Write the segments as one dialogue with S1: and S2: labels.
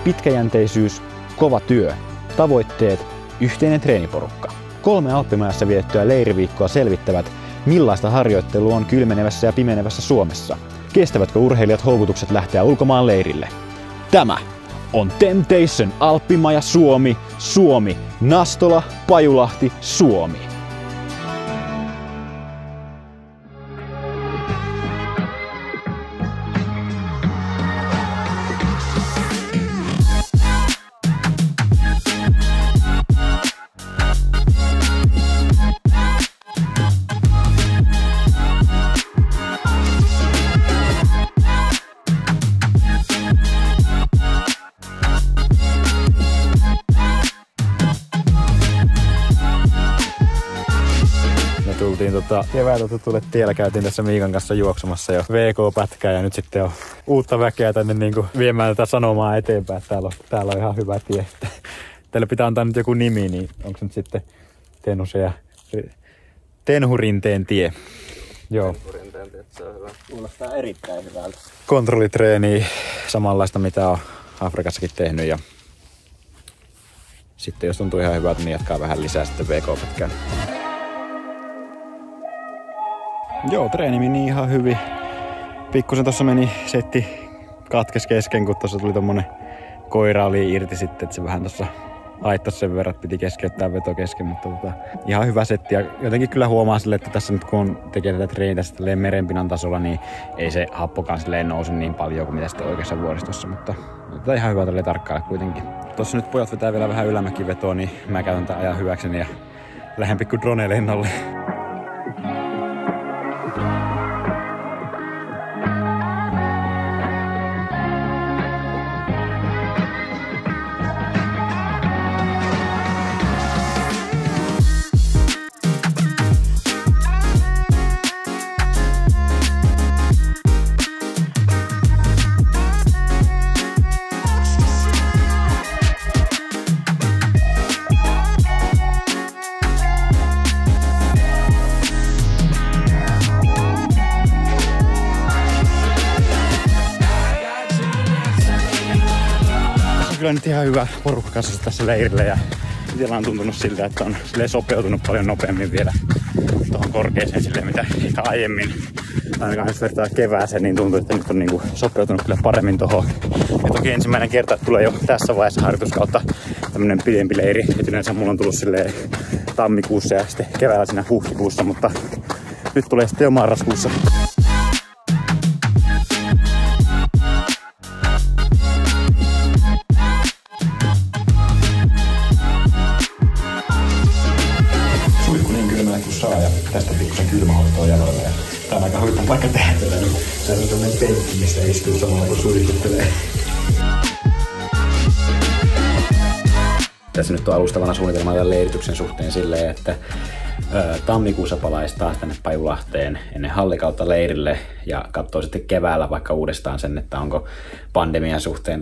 S1: pitkäjänteisyys, kova työ, tavoitteet, yhteinen treeniporukka. 3 Alppimajassa vietettyä leiriviikkoa selvittävät, millaista harjoittelu on kylmenevässä ja pimenevässä Suomessa. Kestävätkö urheilijat houkutukset lähteä ulkomaan leirille? Tämä on Temptation Alppimaja Suomi, Suomi, Nastola, Pajulahti, Suomi. Keväältä tutulle tiellä käytiin tässä Miikan kanssa juoksumassa jo VK-pätkää ja nyt sitten on uutta väkeä tänne niinku viemään tätä sanomaa eteenpäin. Täällä on ihan hyvä tie. Teille pitää antaa nyt joku nimi, niin onko se nyt sitten Tenhurinteen tie? Joo.
S2: Tenhurinteen tie, se on hyvä. Kuulostaa erittäin hyvältä.
S1: Kontrollitreeniä, samanlaista mitä on Afrikassakin tehnyt ja sitten jos tuntuu ihan hyvältä, niin jatkaa vähän lisää sitten VK-pätkään. Joo, treeni meni ihan hyvin. Pikkusen tossa meni setti katkes kesken, kun tossa tuli tommonen koira oli irti sitten, että se vähän tossa haittasi sen verran, että piti keskeyttää veto kesken, mutta ihan hyvä setti. Ja jotenkin kyllä huomaa sille, että tässä nyt kun tekee tätä treeniä tässä merenpinnan tasolla, niin ei se happokaan silleen nousu niin paljon kuin mitä sitten oikeassa vuoristossa, mutta ihan hyvä tälleen tarkkailla kuitenkin. Tossa nyt pojat vetää vielä vähän ylämäkivetoa, niin mä käytän tämän ajan hyväkseni ja lähden pikku drone-lennolle. Kyllä nyt ihan hyvä porukka kanssa tässä leirillä ja itsellä on tuntunut siltä, että on sopeutunut paljon nopeammin vielä tuohon korkeeseen silleen, mitä aiemmin. Ainakaan jos vertaa kevääseen, niin tuntuu, että nyt on niinku sopeutunut kyllä paremmin tuohon. Ja toki ensimmäinen kerta, että tulee jo tässä vaiheessa harjoituskautta tämmönen pidempi leiri. Et yleensä mulla on tullut silleen tammikuussa ja sitten keväällä siinä huhtikuussa, mutta nyt tulee sitten jo marraskuussa. Ja tästä pikkusen kylmähoitoa jaloilla. Ja tää on aika huippu paikka tehdä tätä. Täällä on tämmönen penkki, missä istuu samalla kun suihkuttelee. Tässä nyt on alustavana suunnitelma tämän leirityksen suhteen silleen, että tammikuussa palaisi taas tänne Pajulahteen ennen hallikautta leirille ja katsoo sitten keväällä vaikka uudestaan sen, että onko pandemian suhteen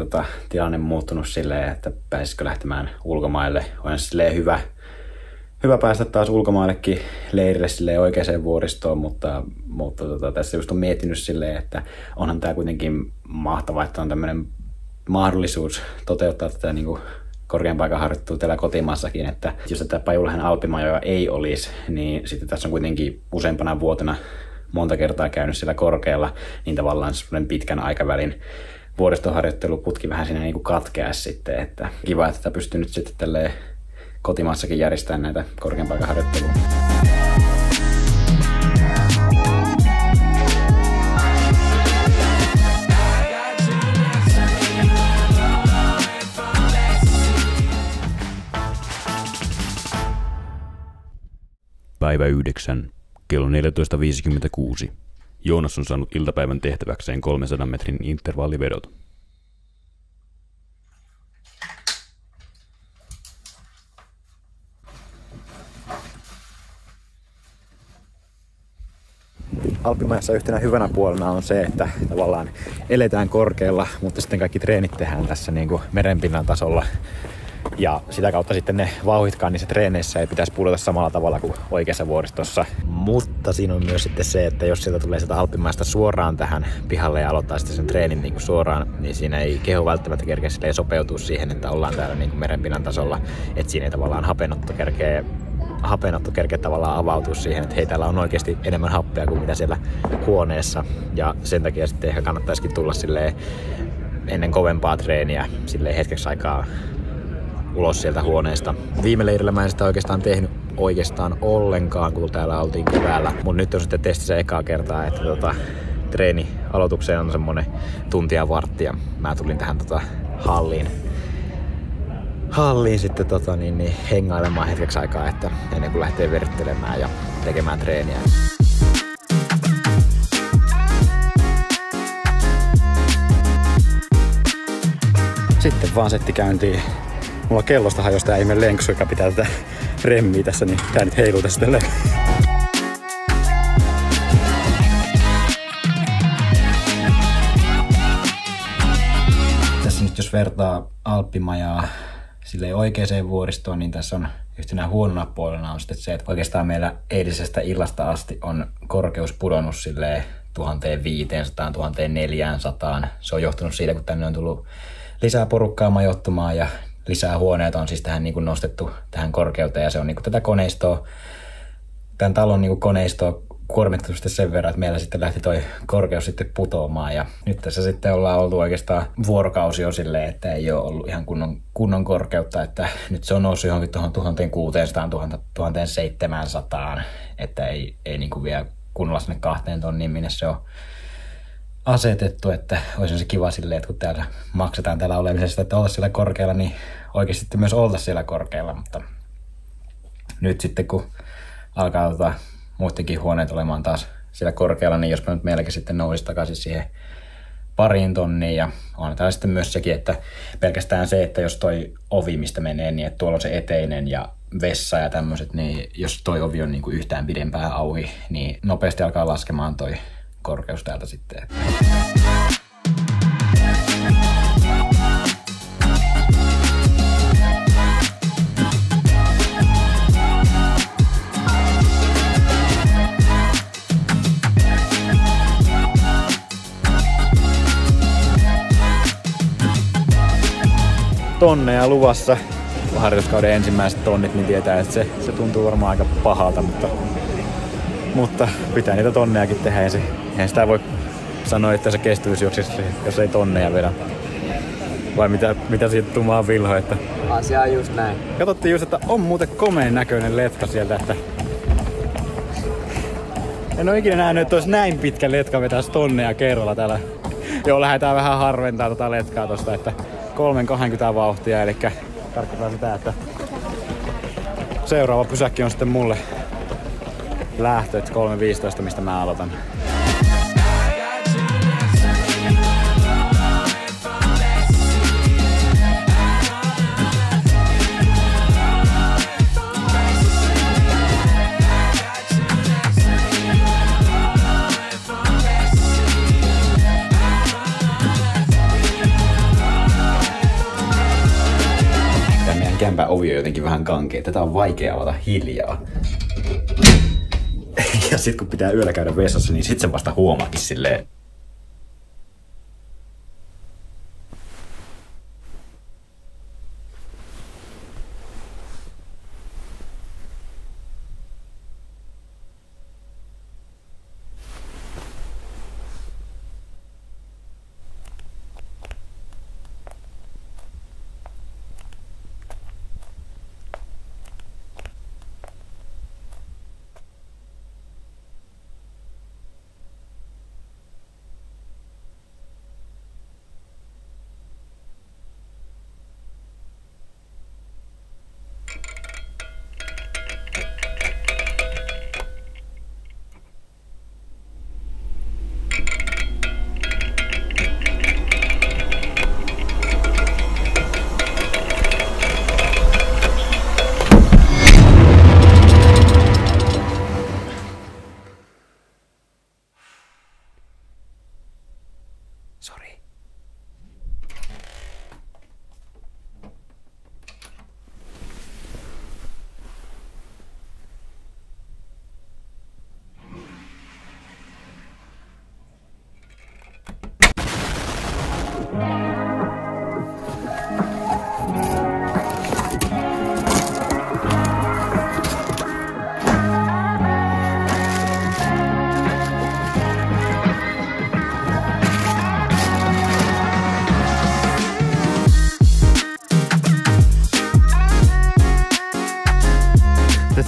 S1: tilanne muuttunut silleen, että pääsisikö lähtemään ulkomaille. On silleen hyvä päästä taas ulkomaillekin leirille silleen oikeaan vuoristoon, mutta tässä just on miettinyt silleen, että onhan tää kuitenkin mahtavaa, että on tämmöinen mahdollisuus toteuttaa tätä niin kuin korkean paikan harjoittelua täällä kotimaassakin, että jos tätä Pajulahden alppimajoja ei olisi, niin sitten tässä on kuitenkin useampana vuotena monta kertaa käynyt siellä korkealla, niin tavallaan semmoinen pitkän aikavälin vuoristoharjoitteluputki vähän siinä niin kuin katkeaisi sitten, että kiva, että tätä pystyy nyt sitten tälleen kotimaassakin järjestää näitä korkean paikan harjoittelua.
S3: Päivä 9, kello 14.56. Joonas on saanut iltapäivän tehtäväkseen 300 metrin intervallivedot.
S1: Alppimajassa yhtenä hyvänä puolena on se, että tavallaan eletään korkealla, mutta sitten kaikki treenit tehdään tässä niin kuin merenpinnan tasolla. Ja sitä kautta sitten ne vauhditkaan niissä treeneissä ei pitäisi pudota samalla tavalla kuin oikeassa vuoristossa. Mutta siinä on myös sitten se, että jos sieltä tulee sitä alppimaista suoraan tähän pihalle ja aloittaa sitten sen treenin niin kuin suoraan, niin siinä ei keho välttämättä kerkeä sopeutua siihen, että ollaan täällä niin kuin merenpinnan tasolla. Että siinä ei tavallaan hapenotto kerkeä tavallaan avautua siihen, että hei, täällä on oikeasti enemmän happea kuin mitä siellä huoneessa. Ja sen takia sitten ehkä kannattaisikin tulla silleen ennen kovempaa treeniä silleen hetkeksi aikaa ulos sieltä huoneesta. Viime leirillä mä en sitä oikeastaan tehnyt ollenkaan, kun täällä oltiin keväällä. Mut nyt on sitten testissä ekaa kertaa, että treeni aloitukseen on semmonen tuntia ja varttia. Mä tulin tähän halliin sitten hengailemaan hetkeksi aikaa, että ennen kuin lähtee verttelemään ja tekemään treeniä. Sitten vaan setti käyntiin. Mulla kellosta hajosi tää ihme lenksu, joka pitää tätä remmiä tässä, niin tää nyt heiluu tästä tälleen. Tässä nyt jos vertaa Alppimajaa silleen oikeaan vuoristoon, niin tässä on yhtenä huonona puolena on sitten se, että oikeastaan meillä eilisestä illasta asti on korkeus pudonnut silleen 1500–1400. Se on johtunut siitä, kun tänne on tullut lisää porukkaa majoittumaan ja lisää huoneita on siis tähän niin kuin nostettu tähän korkeuteen ja se on niin kuin tätä koneistoa, tämän talon niin kuin koneistoa kuormittu sitten sen verran, että meillä sitten lähti toi korkeus sitten putoamaan ja nyt tässä sitten ollaan oltu oikeastaan vuorokausi jo silleen, että ei ole ollut ihan kunnon korkeutta, että nyt se on noussut johonkin tuohon 1600–1700, että ei niin kuin vielä kunnolla sinne 2 tonniin, minne se on asetettu, että olisi se kiva silleen, että kun täällä maksetaan täällä olemisesta, että oltaisiin siellä korkealla, niin oikeasti myös oltaisiin siellä korkealla, mutta nyt sitten kun alkaa muidenkin huoneet olemaan taas siellä korkealla, niin jospa nyt meilläkin sitten nousisi takaisin siihen 2 tonniin ja on täällä sitten myös sekin, että pelkästään se, että jos toi ovi, mistä menee, niin että tuolla on se eteinen ja vessa ja tämmöiset, niin jos toi ovi on niin kuin yhtään pidempään auki, niin nopeasti alkaa laskemaan toi korkeus täältä sitten. Tonneja luvassa. Harjoituskauden ensimmäiset tonnit, niin tietää, että se tuntuu varmaan aika pahalta, mutta pitää niitä tonnejakin tehdä. Eihän sitä voi sanoa, että se kestävyys juoksisi, jos ei tonneja vedä. Vai mitä siitä tumaa Vilho, että...
S2: Asia on just näin.
S1: Katsottiin just, että on muuten komeen näköinen letka sieltä, että... En ole ikinä nähnyt, että olisi näin pitkä letka vetäisi tonneja kerralla täällä. Joo, lähdetään vähän harventaa tota letkaa tosta, että 3.20 vauhtia, eli tarkoittaa sitä, että seuraava pysäkki on sitten mulle lähtö, 3.15, mistä mä aloitan. Kämpän ovi on jotenkin vähän kankea. Tätä on vaikea avata hiljaa. Ja sit kun pitää yöllä käydä vessassa, niin sit sen vasta huomaakin silleen.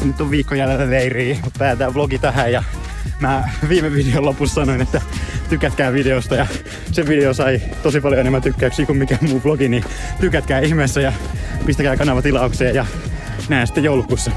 S4: Nyt on viikko jäljellä leiriä, päätään vlogi tähän ja mä viime videon lopussa sanoin, että tykätkää videosta ja se video sai tosi paljon enemmän tykkäyksiä kuin mikään muu vlogi, niin tykätkää ihmeessä ja pistäkää kanava tilaukseen ja nähdään sitten joulukuussa.